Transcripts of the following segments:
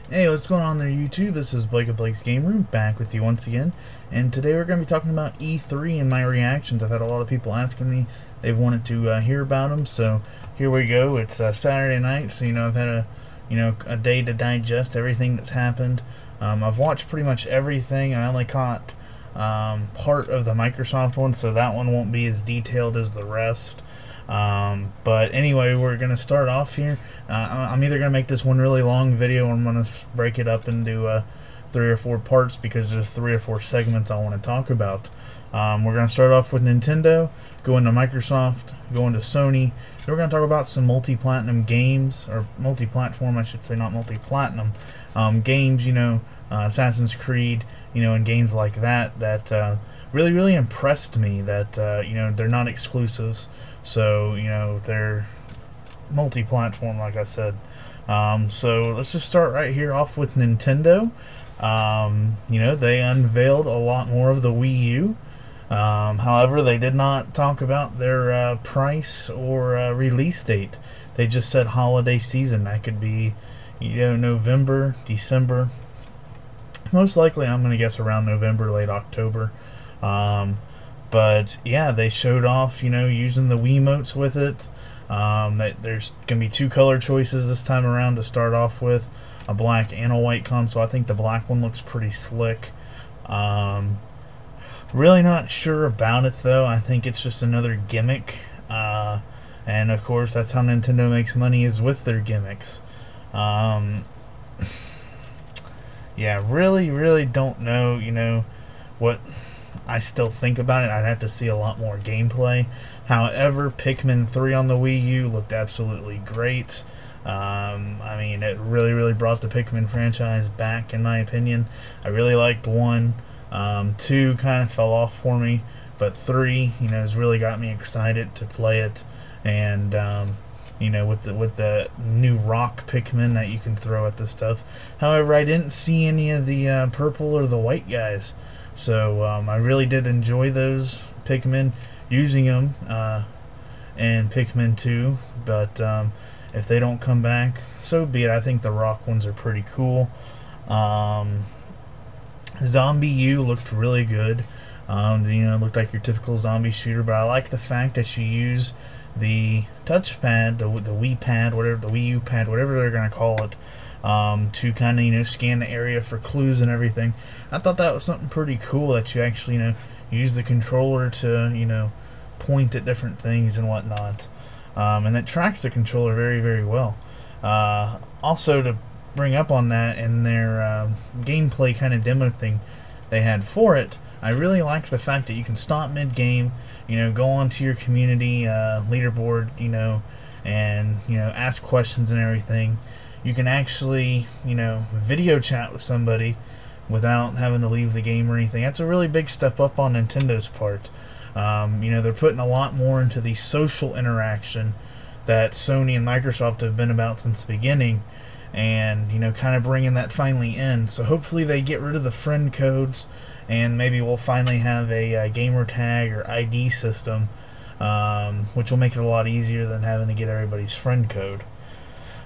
Hey, what's going on there, YouTube? This is Blake of Blake's Game Room, back with you once again. And today we're going to be talking about E3 and my reactions. I've had a lot of people asking me. They've wanted to hear about them, so here we go. It's Saturday night, so I've had a day to digest everything that's happened. I've watched pretty much everything. I only caught part of the Microsoft one, so that one won't be as detailed as the rest. But anyway, we're going to start off here. I'm either going to make this one really long video or I'm going to break it up into 3 or 4 parts because there's 3 or 4 segments I want to talk about. We're going to start off with Nintendo, go into Microsoft, go into Sony. Then we're going to talk about some multi-platinum games, or multi-platform I should say, not multi-platinum games, Assassin's Creed, and games like that really impressed me that they're not exclusives. So, they're multi-platform, like I said. So let's just start right here off with Nintendo. They unveiled a lot more of the Wii U. However, they did not talk about their price or release date. They just said holiday season. That could be, November, December. Most likely, I'm going to guess around November, late October. But yeah, they showed off, using the Wiimotes with it. There's going to be 2 color choices this time around to start off with, a black and a white console. I think the black one looks pretty slick. Really not sure about it though. I think it's just another gimmick. And of course, that's how Nintendo makes money, is with their gimmicks. Yeah, really don't know, what I still think about it. I'd have to see a lot more gameplay. However, Pikmin 3 on the Wii U looked absolutely great. I mean, it really brought the Pikmin franchise back, in my opinion. I really liked 1. 2 kind of fell off for me, but 3, has really got me excited to play it. And with the new rock Pikmin that you can throw at this stuff. However, I didn't see any of the purple or the white guys. So I really did enjoy those Pikmin, using them in Pikmin 2, but if they don't come back, so be it. I think the rock ones are pretty cool. Zombie U looked really good. It looked like your typical zombie shooter, but I like the fact that you use the touchpad, the Wii pad, whatever, the Wii U pad, whatever they're going to call it, to kind of scan the area for clues and everything. I thought that was something pretty cool, that you actually use the controller to point at different things and whatnot, and it tracks the controller very well. Also, to bring up on that, in their gameplay kind of demo thing they had for it, I really liked the fact that you can stop mid-game, go onto your community leaderboard, and ask questions and everything. You can actually, video chat with somebody without having to leave the game or anything. That's a really big step up on Nintendo's part. They're putting a lot more into the social interaction that Sony and Microsoft have been about since the beginning, and kind of bringing that finally in. So hopefully they get rid of the friend codes, and maybe we'll finally have a gamer tag or ID system, which will make it a lot easier than having to get everybody's friend code.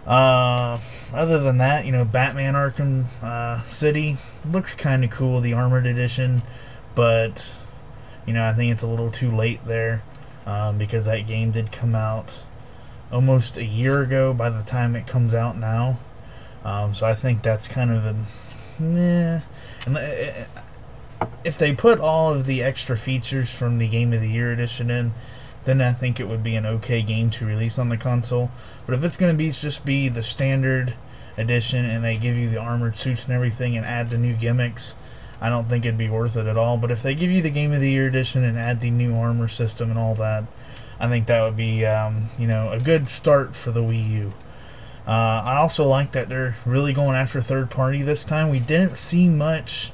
Other than that, Batman Arkham City looks kind of cool, the Armored Edition, but I think it's a little too late there, because that game did come out almost a year ago by the time it comes out now. So I think that's kind of a meh. And if they put all of the extra features from the Game of the Year edition in, then I think it would be an okay game to release on the console. But if it's going to just be the standard edition, and they give you the armored suits and everything and add the new gimmicks, I don't think it'd be worth it at all. But if they give you the Game of the Year edition and add the new armor system and all that, I think that would be a good start for the Wii U. I also like that they're really going after third party this time. We didn't see much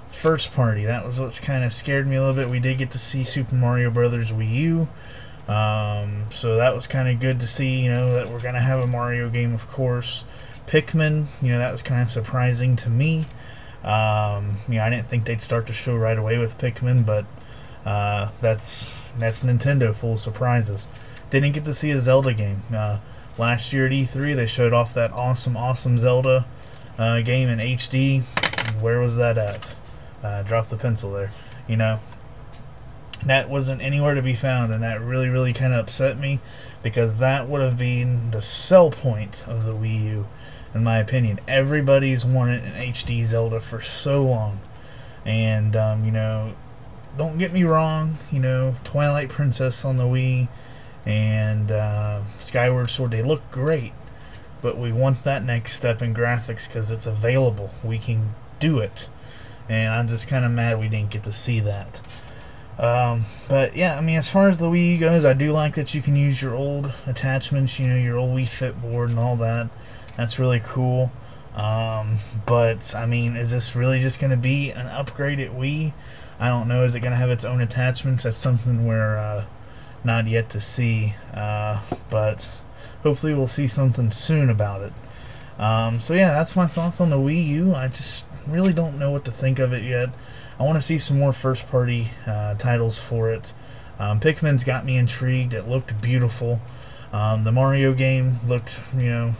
first party. That was what's kind of scared me a little bit. We did get to see Super Mario Brothers Wii U, so that was kind of good to see, that we're going to have a Mario game, of course. Pikmin, that was kind of surprising to me. I didn't think they'd start the show right away with Pikmin, but that's Nintendo, full of surprises. Didn't get to see a Zelda game. Last year at E3, they showed off that awesome Zelda game in HD, where was that at? Drop the pencil there. You know, that wasn't anywhere to be found, and that really, really kind of upset me, because that would have been the sell point of the Wii U, in my opinion. Everybody's wanted an HD Zelda for so long, and you know, don't get me wrong, you know, Twilight Princess on the Wii and Skyward Sword, they look great, but we want that next step in graphics because it's available. We can do it, and I'm just kind of mad we didn't get to see that. But yeah, I mean, as far as the Wii U goes, I do like that you can use your old attachments, you know, your old Wii Fit board and all that. That's really cool. But I mean, is this really just going to be an upgraded Wii? I don't know. Is it going to have its own attachments? That's something we're not yet to see. But hopefully we'll see something soon about it. So yeah, that's my thoughts on the Wii U. I just really don't know what to think of it yet. I want to see some more first-party titles for it. Pikmin's got me intrigued. It looked beautiful. The Mario game looked, you know,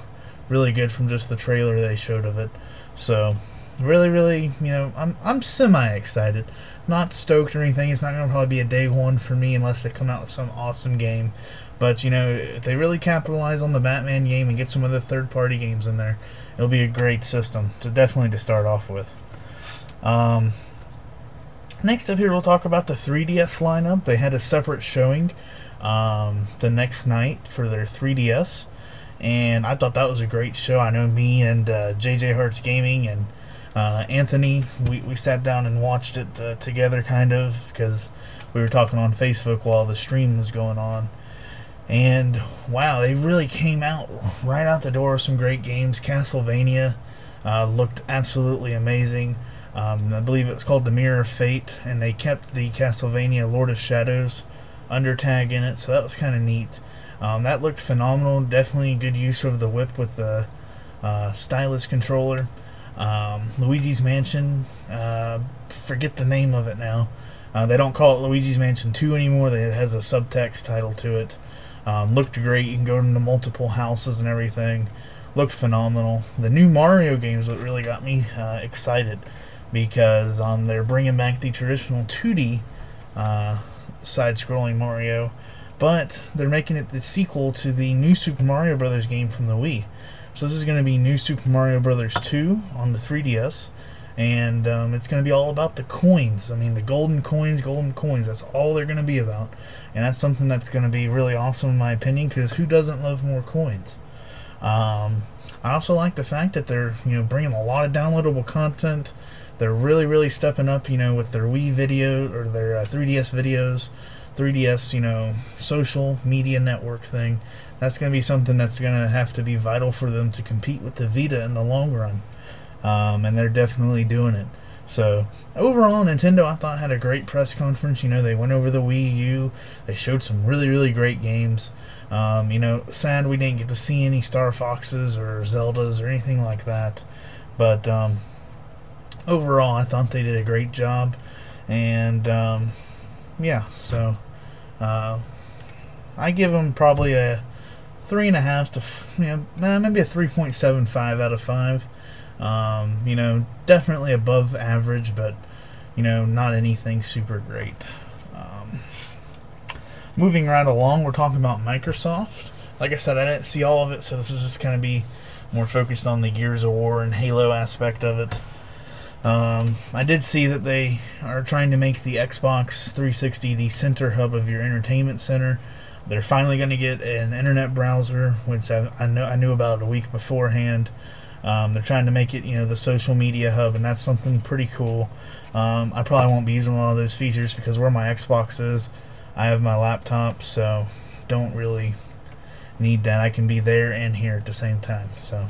really good from just the trailer they showed of it. So really, really, you know, I'm semi-excited. Not stoked or anything. It's not going to probably be a day one for me unless they come out with some awesome game. But, you know, if they really capitalize on the Batman game and get some other third-party games in there, it'll be a great system to definitely to start off with. Next up here, we'll talk about the 3DS lineup. They had a separate showing the next night for their 3DS, and I thought that was a great show. I know me and JJ Hearts Gaming and Anthony, we sat down and watched it together, kind of, because we were talking on Facebook while the stream was going on. And wow, they really came out right out the door with some great games. Castlevania looked absolutely amazing. I believe it was called the Mirror of Fate, and they kept the Castlevania Lord of Shadows undertag in it, so that was kind of neat. That looked phenomenal. Definitely good use of the whip with the stylus controller. Luigi's Mansion, forget the name of it now. They don't call it Luigi's Mansion 2 anymore. It has a subtext title to it. Looked great. You can go into multiple houses and everything. Looked phenomenal. The new Mario games what really got me excited, because they're bringing back the traditional 2D side-scrolling Mario, but they're making it the sequel to the new Super Mario Bros. Game from the Wii. So this is going to be New Super Mario Bros. 2 on the 3DS, and it's going to be all about the coins. I mean, the golden coins, that's all they're going to be about, and that's something that's going to be really awesome in my opinion, because who doesn't love more coins? I also like the fact that they're, you know, bringing a lot of downloadable content. They're really, really stepping up, you know, with their Wii video or their 3DS videos, 3DS, you know, social media network thing. That's going to be something that's going to have to be vital for them to compete with the Vita in the long run. And they're definitely doing it. So, overall, Nintendo, I thought, had a great press conference. You know, they went over the Wii U. They showed some really, really great games. You know, sad we didn't get to see any Star Foxes or Zeldas or anything like that. But, overall, I thought they did a great job. And, yeah, so, I give them probably a 3.5 to, you know, maybe a 3.75 out of 5. You know, definitely above average, but, you know, not anything super great. Moving right along, we're talking about Microsoft. Like I said, I didn't see all of it, so this is just going to be more focused on the Gears of War and Halo aspect of it. I did see that they are trying to make the Xbox 360 the center hub of your entertainment center. They're finally going to get an internet browser, which I knew about a week beforehand. They're trying to make it, you know, the social media hub, and that's something pretty cool. I probably won't be using a lot of those features because where my Xbox is, I have my laptop, so don't really need that. I can be there and here at the same time. So,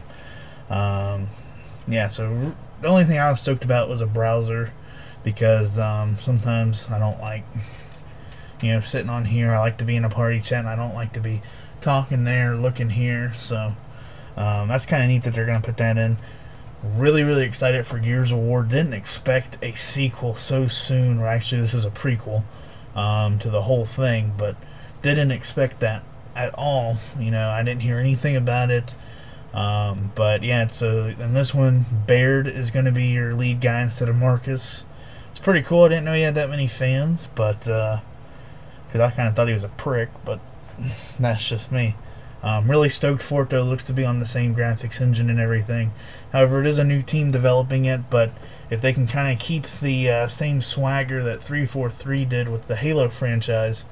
yeah, so the only thing I was stoked about was a browser, because sometimes I don't like, you know, sitting on here. I like to be in a party chat, and I don't like to be talking there, looking here. So that's kind of neat that they're going to put that in. Really, really excited for Gears of War. Didn't expect a sequel so soon, or actually this is a prequel to the whole thing, but didn't expect that at all. You know, I didn't hear anything about it. But yeah, so in this one, Baird is going to be your lead guy instead of Marcus. It's pretty cool. I didn't know he had that many fans, but because I kind of thought he was a prick, but that's just me. Really stoked for it, though. It looks to be on the same graphics engine and everything. However, it is a new team developing it, but if they can kind of keep the same swagger that 343 did with the Halo franchise,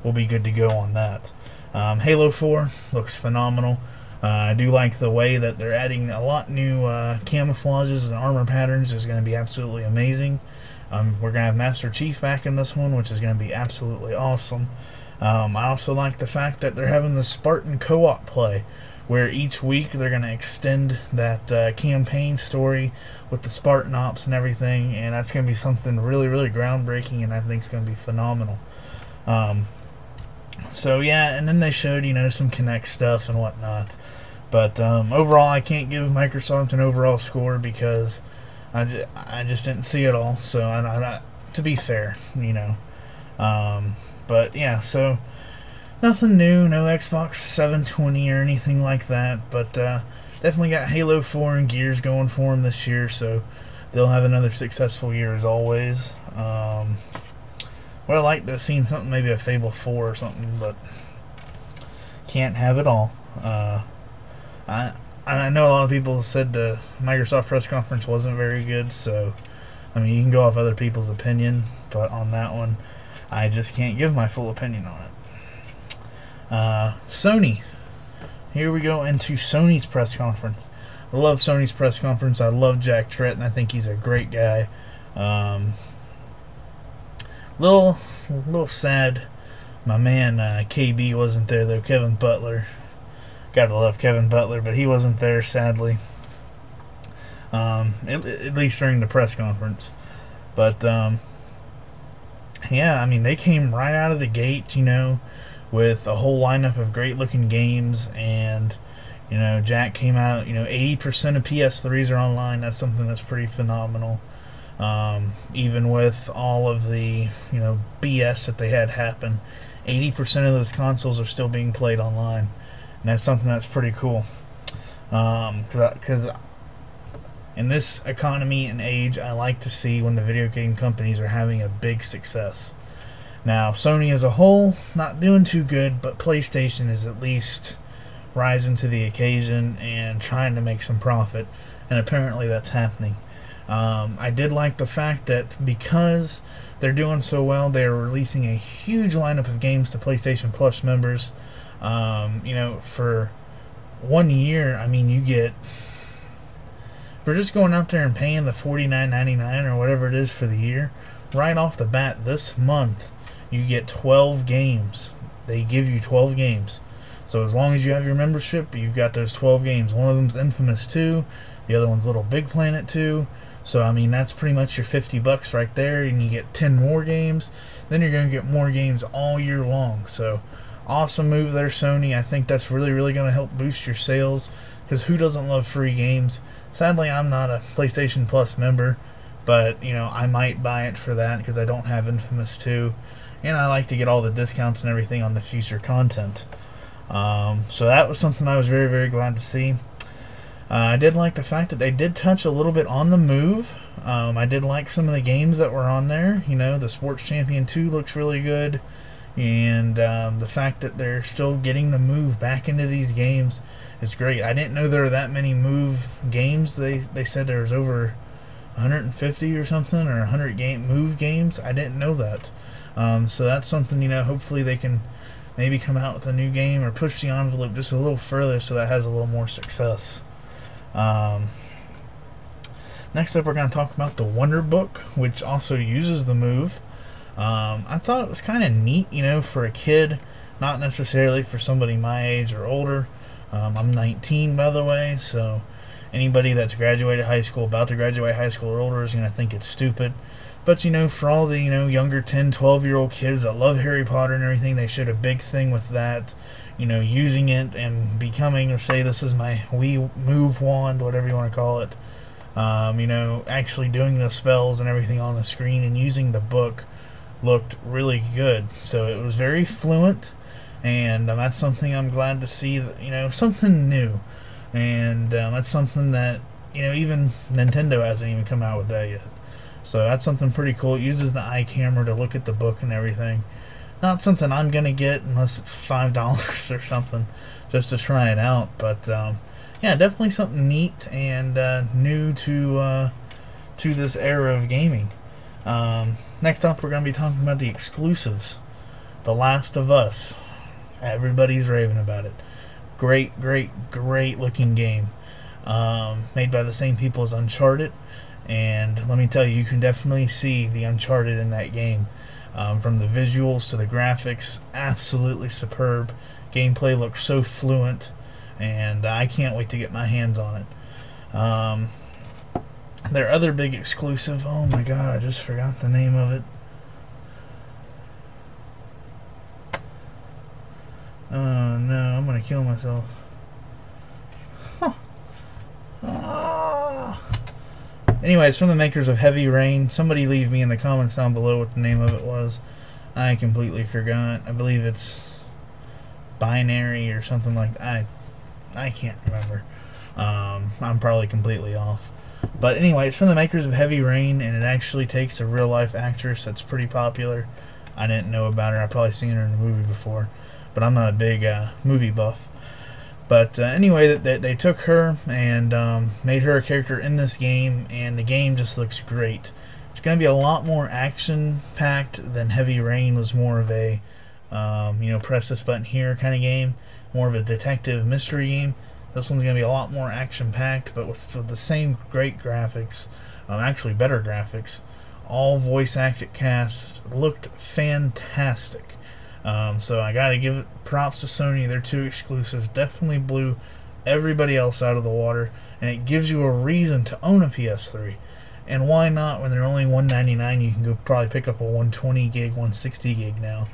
we'll be good to go on that. Halo 4 looks phenomenal. I do like the way that they're adding a lot new camouflages and armor patterns. Is going to be absolutely amazing. We're going to have Master Chief back in this one, which is going to be absolutely awesome. I also like the fact that they're having the Spartan co-op play, where each week they're going to extend that campaign story with the Spartan ops and everything, and that's going to be something really, really groundbreaking, and I think it's going to be phenomenal. So yeah, and then they showed, some Kinect stuff and whatnot, but overall I can't give Microsoft an overall score because I just didn't see it all, so to be fair, but yeah, so nothing new, no Xbox 720 or anything like that, but definitely got Halo 4 and Gears going for them this year, so they'll have another successful year as always. Would have liked to have seen something, maybe a Fable 4 or something, but can't have it all. I know a lot of people said the Microsoft press conference wasn't very good, so I mean, you can go off other people's opinion, but on that one, I just can't give my full opinion on it. Sony. Here we go into Sony's press conference. I love Sony's press conference. I love Jack Tretton. I think he's a great guy. Little sad my man KB wasn't there, though. Kevin Butler. Gotta love Kevin Butler, but he wasn't there, sadly. At least during the press conference. But yeah, I mean, they came right out of the gate, with a whole lineup of great looking games, and Jack came out, 80% of PS3s are online. That's something that's pretty phenomenal. Even with all of the BS that they had happen, 80% of those consoles are still being played online, and that's something that's pretty cool. Because in this economy and age, I like to see when the video game companies are having a big success. Now, Sony as a whole, not doing too good, but PlayStation is at least rising to the occasion and trying to make some profit, and apparently that's happening. I did like the fact that because they're doing so well, they're releasing a huge lineup of games to PlayStation Plus members. For 1 year, I mean, you get, for just going out there and paying the $49.99 or whatever it is for the year, right off the bat this month, you get 12 games. They give you 12 games. So as long as you have your membership, you've got those 12 games. One of them's Infamous 2, the other one's Little Big Planet 2. So, I mean, that's pretty much your $50 right there, and you get 10 more games. Then you're going to get more games all year long. So, awesome move there, Sony. I think that's really, really going to help boost your sales, because who doesn't love free games? Sadly, I'm not a PlayStation Plus member, but, I might buy it for that, because I don't have Infamous 2, and I like to get all the discounts and everything on the future content. So that was something I was very, very glad to see. I did like the fact that they did touch a little bit on the Move. I did like some of the games that were on there. The Sports Champion 2 looks really good. And the fact that they're still getting the Move back into these games is great. I didn't know there were that many Move games. They said there was over 150 or something, or 100 Move games. I didn't know that. So that's something, hopefully they can maybe come out with a new game or push the envelope just a little further so that has a little more success. Next up, we're going to talk about the Wonder Book, which also uses the Move. I thought it was kind of neat, for a kid, not necessarily for somebody my age or older. I'm 19, by the way, so anybody that's graduated high school, about to graduate high school or older is going to think it's stupid. But, for all the, younger 10, 12-year-old kids that love Harry Potter and everything, they showed a big thing with that. Using it and becoming, let's say this is my Wii Move wand, whatever you want to call it. Actually doing the spells and everything on the screen and using the book looked really good. So it was very fluent, and that's something I'm glad to see, that, something new. and that's something that, you know, even Nintendo hasn't even come out with that yet. So that's something pretty cool. It uses the eye camera to look at the book and everything. Not something I'm gonna get unless it's $5 or something, just to try it out. But yeah, definitely something neat and new to this era of gaming. Next up, we're gonna be talking about the exclusives. The Last of Us. Everybody's raving about it. Great looking game. Made by the same people as Uncharted, and let me tell you, you can definitely see the Uncharted in that game. From the visuals to the graphics, absolutely superb. Gameplay looks so fluent, and I can't wait to get my hands on it. Their other big exclusive, oh my god, I just forgot the name of it. Oh no, I'm gonna kill myself. Huh. Ah. Anyways, from the makers of Heavy Rain. Somebody leave me in the comments down below what the name of it was. I completely forgot. I believe it's Binary or something like that. I can't remember. I'm probably completely off. But anyway, it's from the makers of Heavy Rain, and it actually takes a real-life actress that's pretty popular. I didn't know about her. I've probably seen her in a movie before, but I'm not a big movie buff. But anyway, they took her and made her a character in this game, and the game just looks great. It's going to be a lot more action-packed than Heavy Rain was. More of a, you know, press this button here kind of game. More of a detective mystery game. This one's going to be a lot more action-packed, but with the same great graphics. Actually, better graphics. All voice-acted cast. Looked fantastic. So I gotta give it props to Sony. Their two exclusives definitely blew everybody else out of the water, and it gives you a reason to own a PS3. And why not? When they're only $199, you can go probably pick up a 120 gig, 160 gig now.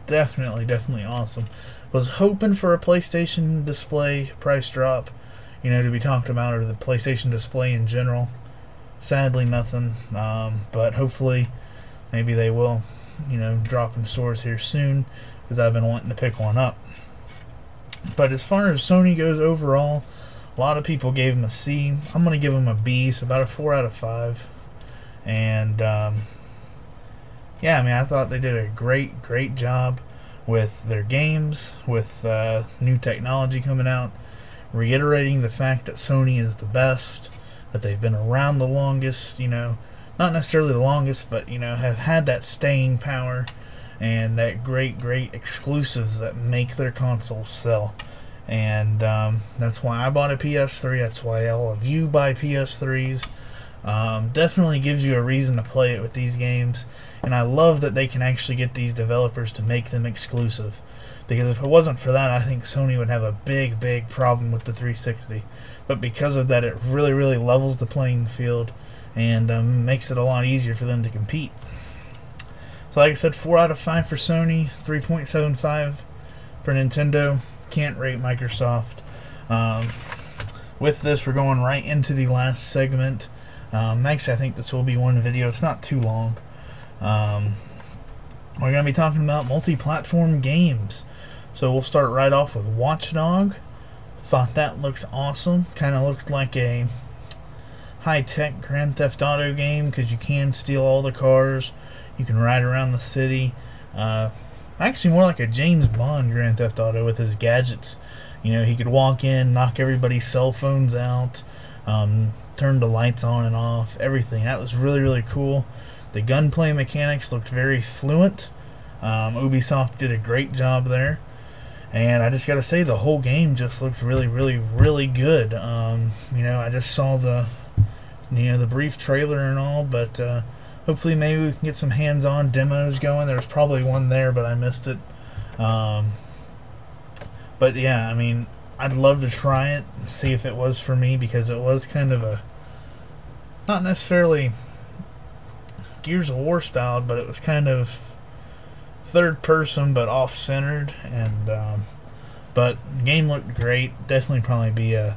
Definitely awesome. Was hoping for a PlayStation display price drop, you know, to be talked about, or the PlayStation display in general. Sadly, nothing. But hopefully, maybe they will, you know, drop in stores here soon, because I've been wanting to pick one up. But as far as Sony goes overall, a lot of people gave them a C. I'm going to give them a B, so about a 4 out of 5. And yeah, I mean, I thought they did a great job with their games, with new technology coming out, reiterating the fact that Sony is the best, that they've been around the longest, you know, not necessarily the longest, but, you know, have had that staying power and that great exclusives that make their consoles sell. And that's why I bought a PS3. That's why all of you buy PS3s. Definitely gives you a reason to play it with these games. And I love that they can actually get these developers to make them exclusive. Because if it wasn't for that, I think Sony would have a big problem with the 360. But because of that, it really levels the playing field and makes it a lot easier for them to compete. So like I said, 4 out of 5 for Sony, 3.75 for Nintendo. Can't rate Microsoft. With this, we're going right into the last segment. Actually, I think this will be one video. It's not too long. We're going to be talking about multi-platform games. So we'll start right off with Watch Dogs. Thought that looked awesome. Kind of looked like a high-tech Grand Theft Auto game, because you can steal all the cars. You can ride around the city. Actually, more like a James Bond Grand Theft Auto with his gadgets. You know, he could walk in, knock everybody's cell phones out, turn the lights on and off, everything. That was really cool. The gunplay mechanics looked very fluent. Ubisoft did a great job there. And I just gotta say, the whole game just looked really good. You know, I just saw the, you know, the brief trailer and all, but hopefully maybe we can get some hands-on demos going. There's probably one there, but I missed it. But yeah, I mean, I'd love to try it and see if it was for me, because it was kind of a, not necessarily Gears of War style, but it was kind of third person but off-centered. And but the game looked great. Definitely probably be a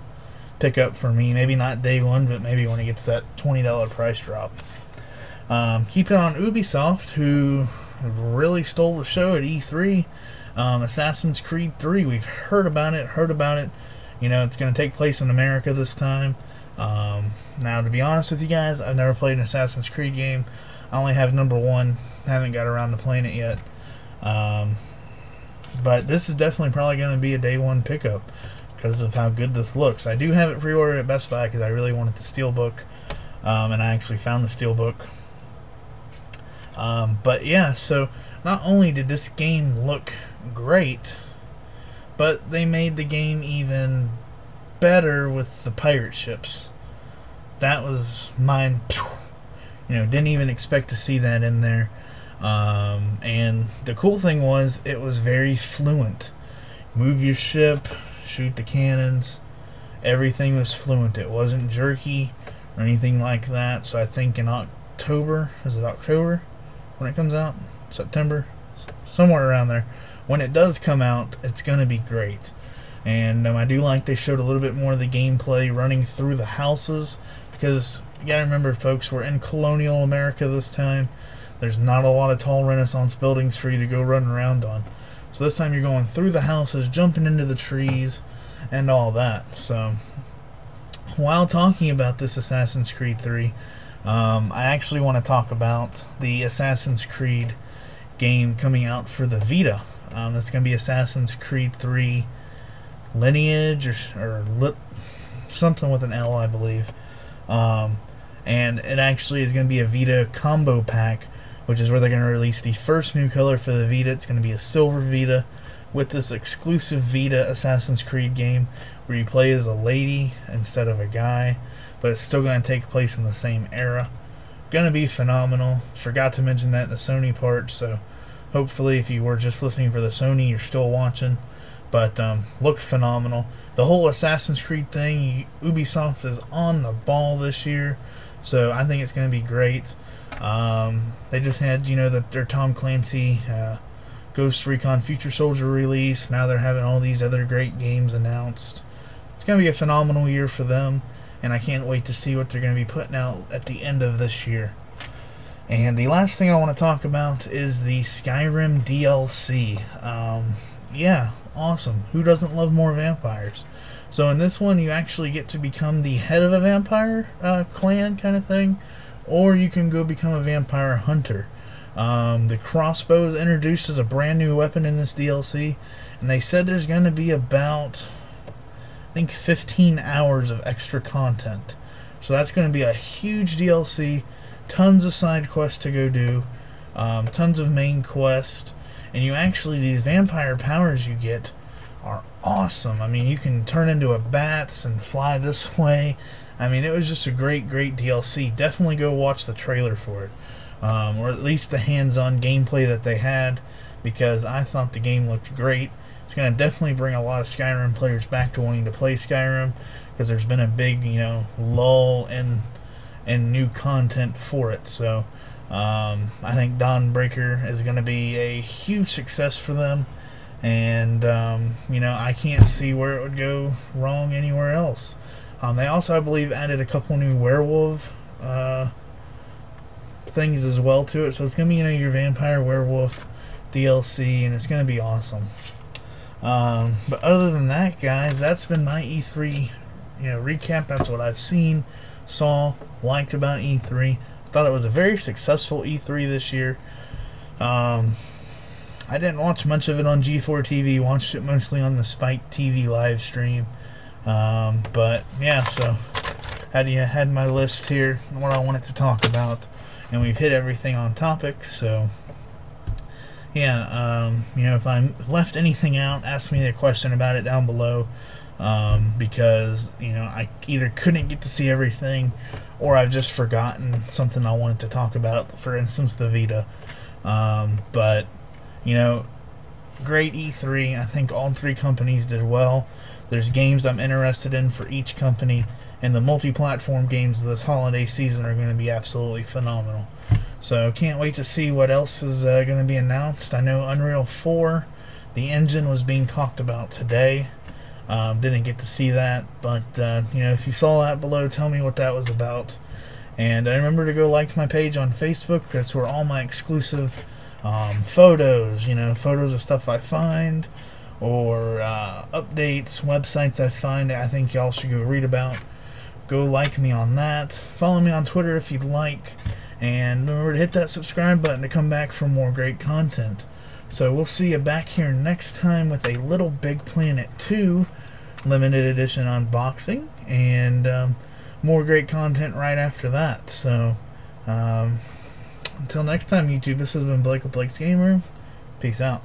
pickup for me. Maybe not day one, but maybe when it gets that $20 price drop. Keep it on Ubisoft, who really stole the show at E3. Assassin's Creed 3, we've heard about it, You know, it's going to take place in America this time. Now, to be honest with you guys, I've never played an Assassin's Creed game. I only have number 1. Haven't got around to playing it yet. But this is definitely probably going to be a day 1 pickup because of how good this looks. I do have it pre-ordered at Best Buy because I really wanted the Steelbook, and I actually found the Steelbook. But yeah, so not only did this game look great, but they made the game even better with the pirate ships. That was mine. You know, didn't even expect to see that in there. And the cool thing was, it was very fluent. Move your ship, shoot the cannons, everything was fluent. It wasn't jerky or anything like that. So I think in October, is it October when it comes out? September? Somewhere around there. When it does come out, it's going to be great. And I do like they showed a little bit more of the gameplay running through the houses, because you gotta remember, folks, we're in colonial America this time. There's not a lot of tall Renaissance buildings for you to go run around on. So this time you're going through the houses, jumping into the trees, and all that. So while talking about this Assassin's Creed 3, I actually want to talk about the Assassin's Creed game coming out for the Vita. It's going to be Assassin's Creed 3 Lineage, or something with an L, I believe. And it actually is going to be a Vita combo pack, which is where they're going to release the first new color for the Vita. It's going to be a silver Vita with this exclusive Vita Assassin's Creed game where you play as a lady instead of a guy, but it's still going to take place in the same era. Going to be phenomenal. Forgot to mention that in the Sony part, so hopefully if you were just listening for the Sony, you're still watching. But looked phenomenal. The whole Assassin's Creed thing, Ubisoft is on the ball this year, so I think it's going to be great. They just had, you know, their Tom Clancy Ghost Recon Future Soldier release. Now they're having all these other great games announced. It's going to be a phenomenal year for them, and I can't wait to see what they're going to be putting out at the end of this year. And the last thing I want to talk about is the Skyrim DLC. Yeah, awesome. Who doesn't love more vampires? So in this one, you actually get to become the head of a vampire clan kind of thing, or you can go become a vampire hunter. The crossbow is introduced as a brand new weapon in this DLC, and they said there's going to be about, I think, 15 hours of extra content. So that's going to be a huge DLC, tons of side quests to go do, tons of main quests, and you actually, these vampire powers you get are awesome. I mean, you can turn into a bat and fly this way. I mean, it was just a great DLC. Definitely go watch the trailer for it, or at least the hands-on gameplay that they had, because I thought the game looked great. It's going to definitely bring a lot of Skyrim players back to wanting to play Skyrim, because there's been a big, you know, lull in new content for it. So I think Dawnbreaker is going to be a huge success for them, and you know, I can't see where it would go wrong anywhere else. They also, I believe, added a couple new werewolf things as well to it, so it's going to be, you know, your vampire werewolf DLC, and it's going to be awesome. But other than that, guys, that's been my E3, you know, recap. That's what I've seen, saw, liked about E3. Thought it was a very successful E3 this year. I didn't watch much of it on G4 TV. Watched it mostly on the Spike TV live stream. But yeah, so had my list here, what I wanted to talk about, and we've hit everything on topic. So yeah, you know, if I left anything out, ask me a question about it down below, because, you know, I either couldn't get to see everything, or I've just forgotten something I wanted to talk about, for instance the Vita. But, you know, great E3. I think all three companies did well. There's games I'm interested in for each company, and the multi-platform games this holiday season are going to be absolutely phenomenal. So can't wait to see what else is going to be announced. I know Unreal 4, the engine, was being talked about today. Didn't get to see that, but you know, if you saw that below, tell me what that was about. And remember to go like my page on Facebook. That's where all my exclusive photos, you know, photos of stuff I find, or updates, websites I find I think y'all should go read about, go like me on that. Follow me on Twitter if you'd like. And remember to hit that subscribe button to come back for more great content. So we'll see you back here next time with a Little Big Planet 2 limited edition unboxing, and more great content right after that. So until next time, YouTube, this has been Blake with Blake's Game Room. Peace out.